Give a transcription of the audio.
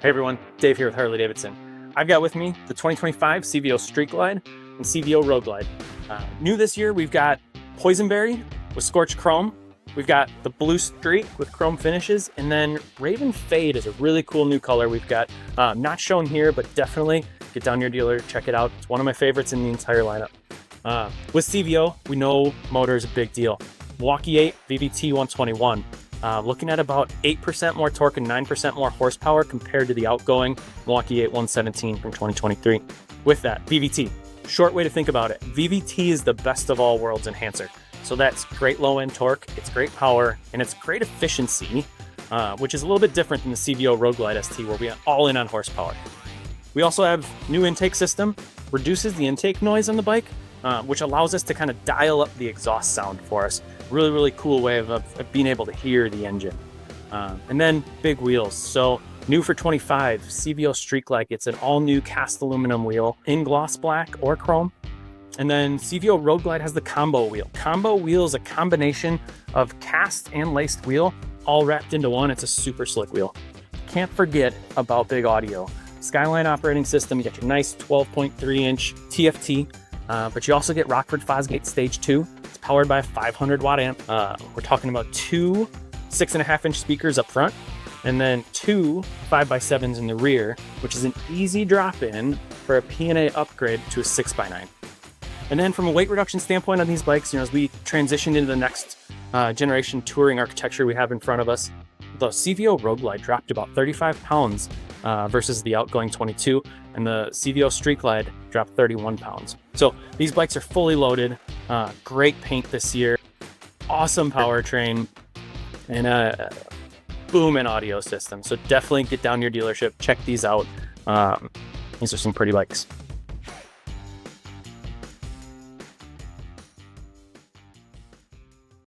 Hey everyone, Dave here with Harley-Davidson. I've got with me the 2025 CVO Street Glide and CVO Road Glide. New this year, we've got Poisonberry with Scorched Chrome. We've got the Blue Streak with chrome finishes, and then Raven Fade is a really cool new color we've got. Not shown here, but definitely get down to your dealer, check it out. It's one of my favorites in the entire lineup. With CVO, we know motor is a big deal. Milwaukee-Eight VVT 121. Looking at about 8% more torque and 9% more horsepower compared to the outgoing Milwaukee-Eight 117 from 2023. With that, VVT. Short way to think about it. VVT is the best of all worlds enhancer. So that's great low-end torque, it's great power, and it's great efficiency, which is a little bit different than the CVO Road Glide ST, where we are all in on horsepower. We also have new intake system, reduces the intake noise on the bike, which allows us to kind of dial up the exhaust sound for us. Really, really cool way of being able to hear the engine. And then big wheels. So new for 25, CVO Street Glide gets an all new cast aluminum wheel in gloss black or chrome. And then CVO Road Glide has the combo wheel. Combo wheel is a combination of cast and laced wheel all wrapped into one. It's a super slick wheel. Can't forget about big audio. Skyline operating system, you get your nice 12.3 inch TFT, but you also get Rockford Fosgate Stage 2. It's powered by a 500 watt amp. We're talking about two 6.5 inch speakers up front, and then two 5x7s in the rear, which is an easy drop in for a P&A upgrade to a 6x9. And then from a weight reduction standpoint on these bikes, as we transition into the next generation touring architecture we have in front of us, the CVO Road Glide dropped about 35 pounds versus the outgoing 22, and the CVO Street Glide dropped 31 pounds. So these bikes are fully loaded, great paint this year, awesome powertrain, and a booming audio system. So definitely get down to your dealership, check these out. These are some pretty bikes.